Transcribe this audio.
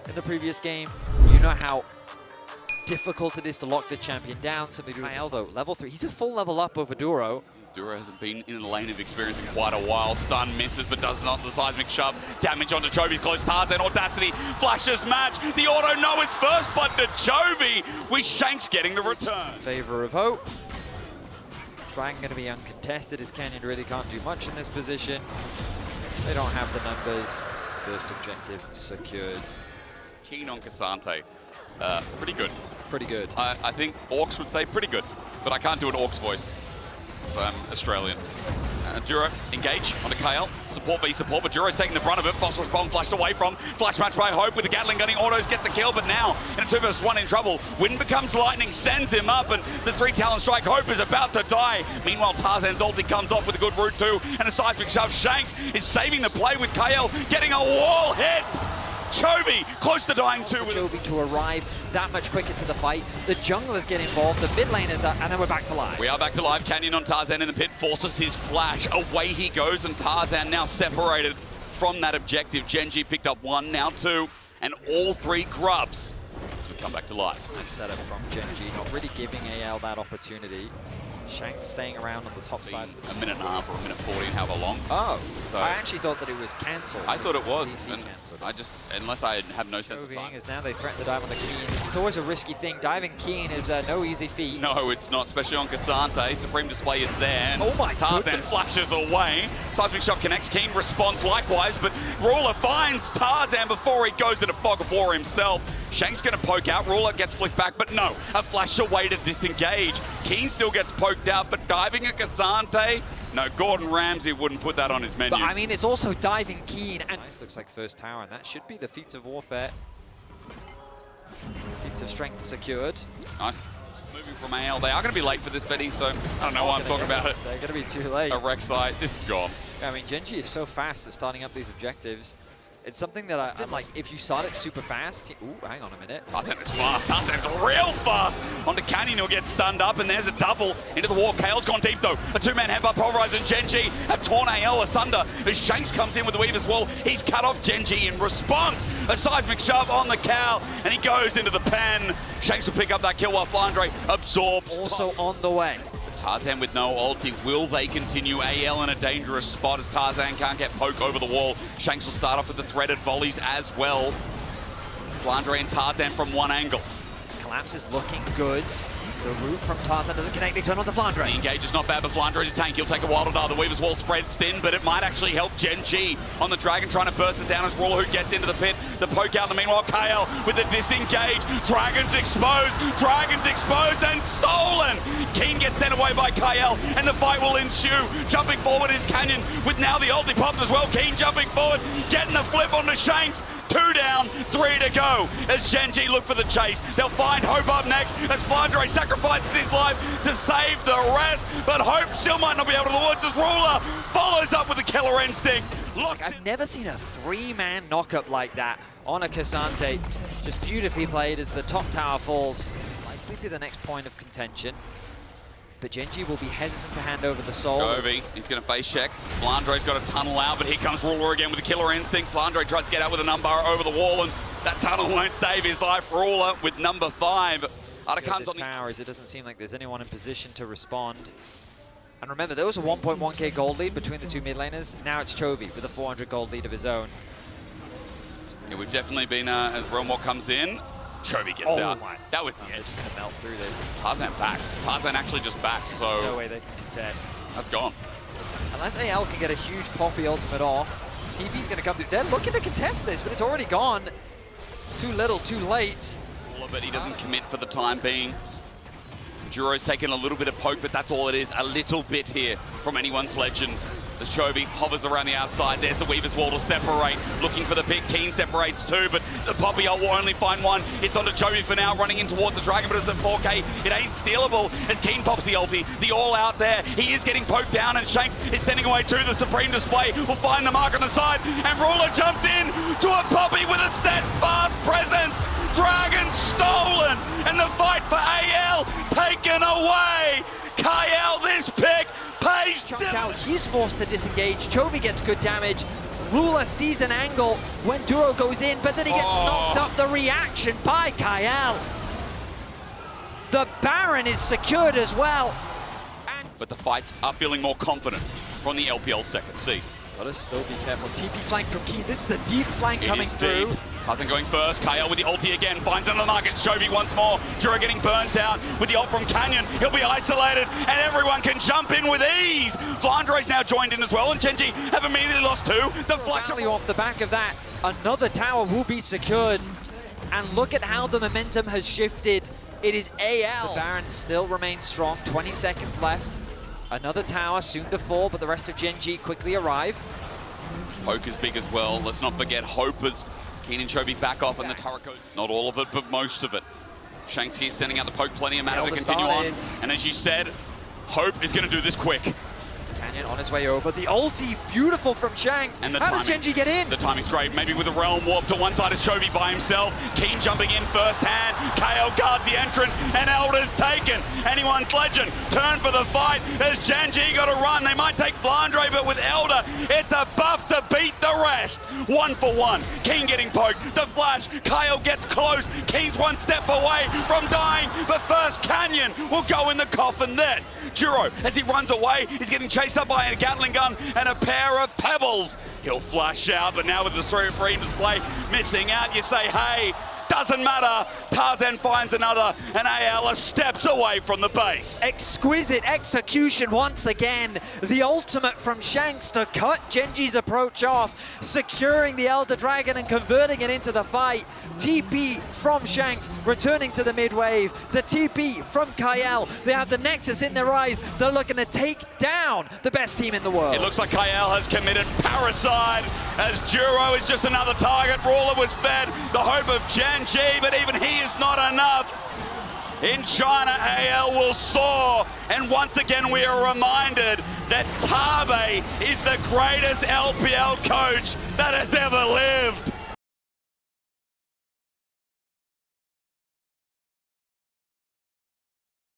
in the previous game. You know how difficult it is to lock this champion down. Simply do Kyle though, level 3. He's a full level up over Duro. Duro hasn't been in the lane of experience in quite a while. Stun misses, but does not the seismic shove. Damage onto Chovy's close. Tarzan Audacity flashes match. The auto no, it's first, but to Chovy with Shanks getting the return. Favor of Hope. Dragon going to be uncontested as Canyon really can't do much in this position. They don't have the numbers. First objective secured. Keen on Cassante. Pretty good. Pretty good. I think Orcs would say pretty good, but I can't do an Orcs voice. I'm Australian. Duro, engage onto KL. Support v support, but Duro's taking the brunt of it. Phosphorus bomb flashed away from. Flash match by Hope with the Gatling gunning. Autos gets a kill, but now in a 2 vs 1 in trouble. Wind becomes lightning, sends him up, and the 3 talent strike. Hope is about to die. Meanwhile, Tarzan's ulti comes off with a good route too, and a seismic shove. Shanks is saving the play with KL, getting a wall hit. Chovy close to dying too. Chovy to arrive that much quicker to the fight. The junglers get involved, the mid laners are, and then we're back to live. We are back to live. Canyon on Tarzan in the pit forces his flash. Away he goes, and Tarzan now separated from that objective. GenG picked up 1, now 2, and all 3 grubs as we come back to live. Nice setup from GenG, not really giving AL that opportunity. Shanks staying around on the top side. A minute and a half or a minute 40, however long. Oh, so I actually thought that it was cancelled. I thought it was. CC cancelled. I just, unless I have no sense of time. As now they threaten to dive on the Keen. This is always a risky thing. Diving Keen is no easy feat. No, it's not, especially on Cassante. Supreme Display is there. And oh my Tarzan goodness. flashes away. Seismic Shot connects. Keen responds likewise, but Ruler finds Tarzan before he goes into fog of war himself. Shank's going to poke out. Ruler gets flicked back, but no. A flash away to disengage. Keen still gets poked out, but diving at Cassante, no, Gordon Ramsay wouldn't put that on his menu. But I mean, it's also diving Keen, and this looks like first tower, and that should be the feats of warfare. Feats of strength secured. Nice. Moving from AL. They are going to be late for this, Betty, so I don't know why I'm talking about it. They're going to be too late. A Rek'Sai, this is gone. I mean, GenG is so fast at starting up these objectives. It's something that I didn't like. If you start it super fast, ooh, hang on a minute. Tarzan is fast. Tarzan's real fast. Onto Canyon, he'll get stunned up, and there's a double into the wall. Kale's gone deep though. A 2-man headbutt pulverized, and GenG have torn AL asunder. As Shanks comes in with the Weaver's Wall, he's cut off GenG in response. A seismic shove on the Cal, and he goes into the pen. Shanks will pick up that kill while Flandre absorbs. Also on the way. Tarzan with no ulti. Will they continue? AL in a dangerous spot as Tarzan can't get poke over the wall. Shanks will start off with the threaded volleys as well. Flandre and Tarzan from one angle. Collapse is looking good. The route from Tarzan doesn't connect. They turn onto Flandre. The engage is not bad, but Flandre is a tank. He'll take a while to die. The Weaver's Wall spreads thin, but it might actually help GenG on the Dragon, trying to burst it down as Ruler who gets into the pit. The poke out in the meanwhile. KL with the disengage. Dragon's exposed and stolen. Keen gets sent away by KL, and the fight will ensue. Jumping forward is Canyon with now the ulti popped as well. Keen jumping forward, getting the flip onto Shanks. 2 down, 3 to go as GenG look for the chase. They'll find Hope up next as Flandre sacrifices his life to save the rest, but Hope still might not be able to the woods as Ruler follows up with a killer instinct. Look, I've never seen a 3-man knockup like that on a Cassante. Just beautifully played as the top tower falls. Likely be the next point of contention. But GenG will be hesitant to hand over the soul. Chovy, he's going to face check. Flandre's got a tunnel out, but here comes Ruler again with a killer instinct. Flandre tries to get out with a number over the wall, and that tunnel won't save his life. Ruler with number 5. This tower is, it doesn't seem like there's anyone in position to respond. And remember, there was a 1.1k gold lead between the 2 mid laners. Now it's Chovy with a 400 gold lead of his own. Yeah, we've definitely been, as Realmwalk comes in, Chovy gets out. My. That was the They're edge. just going to melt through this. Tarzan backed. Tarzan actually just backed, so... No way they can contest. That's gone. Unless AL can get a huge Poppy ultimate off, TP's going to come through. They're looking to contest this, but it's already gone. Too little, too late. But he doesn't commit for the time being. Duro's taken a little bit of poke, but that's all it is. A little bit here from anyone's legend. As Chovy hovers around the outside, there's the Weaver's Wall to separate. Looking for the pick. Keen separates 2, but the Poppy ult will only find 1. It's onto Chovy for now, running in towards the Dragon, but it's at 4k. It ain't stealable as Keen pops the ulti. The all out there. He is getting poked down, and Shanks is sending away to the Supreme Display. Will find the mark on the side, and Ruler jumped in to a Poppy with a steadfast presence. Dragon stolen, and the fight for AL taken away. KL, this pick pays. Chunked out, he's forced to disengage. Chovy gets good damage. Ruler sees an angle when Duro goes in, but then he gets knocked up. The reaction by Kyle. The Baron is secured as well. But the fights are feeling more confident from the LPL second seed. Gotta still be careful. TP flank from Key. This is a deep flank coming through. Deep. Tarzan going first. Kyle with the ulti again. Finds another market. Shobi once more. Jura getting burnt out with the ult from Canyon. He'll be isolated and everyone can jump in with ease. Flandre's now joined in as well and GenG have immediately lost two. The flash off the back of that. Another tower will be secured. And look at how the momentum has shifted. It is AL. The Baron still remains strong. 20 seconds left. Another tower soon to fall, but the rest of GenG quickly arrive. Poke is big as well. Let's not forget Hope as Keen and Shobi back off and the turret goes. Not all of it, but most of it. Shanks keeps sending out the poke, plenty of mana to continue on. And as you said, Hope is going to do this quick. Canyon on his way over. The ulti, beautiful from Shanks. And how does GenG get in? The timing's great. Maybe with a realm warp to one side of Shobi by himself. Keen jumping in first hand. KO guards the entrance and Elder's taken. Anyone's legend. Turn for the fight as GenG got to run. They might take Flandre, but with Elder, it's a buff to beat the rest. 1 for 1. Keen getting poked. The flash. Kyle gets close. Keen's one step away from dying, but first Canyon will go in the coffin then. Duro, as he runs away, he's getting chased up by a Gatling gun and a pair of pebbles. He'll flash out, but now with the free display missing out, you say, hey, doesn't matter. Tarzan finds another, and AL steps away from the base. Exquisite execution once again. The ultimate from Shanks to cut GenG's approach off, securing the Elder Dragon and converting it into the fight. TP from Shanks, returning to the mid wave. The TP from Kyle. They have the Nexus in their eyes. They're looking to take down the best team in the world. It looks like Kyle has committed parricide as Duro is just another target. Ruler was fed the hope of GenG, but even he is not enough. In China, AL will soar, and once again we are reminded that Tabe is the greatest LPL coach that has ever lived.